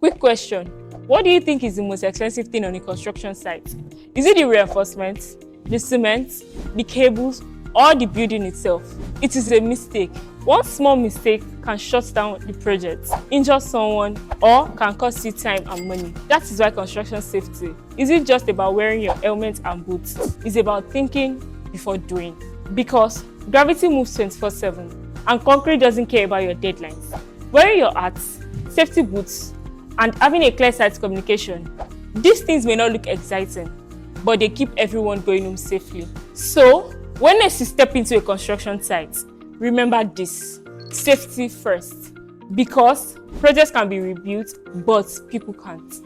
Quick question. What do you think is the most expensive thing on a construction site? Is it the reinforcements, the cement, the cables, or the building itself? It is a mistake. One small mistake can shut down the project, injure someone, or can cost you time and money. That is why construction safety isn't just about wearing your helmet and boots. It's about thinking before doing. Because gravity moves 24/7 and concrete doesn't care about your deadlines. Wearing your hats, safety boots, and having a clear site communication, these things may not look exciting, but they keep everyone going home safely. So, when next you step into a construction site, remember this: safety first. Because projects can be rebuilt, but people can't.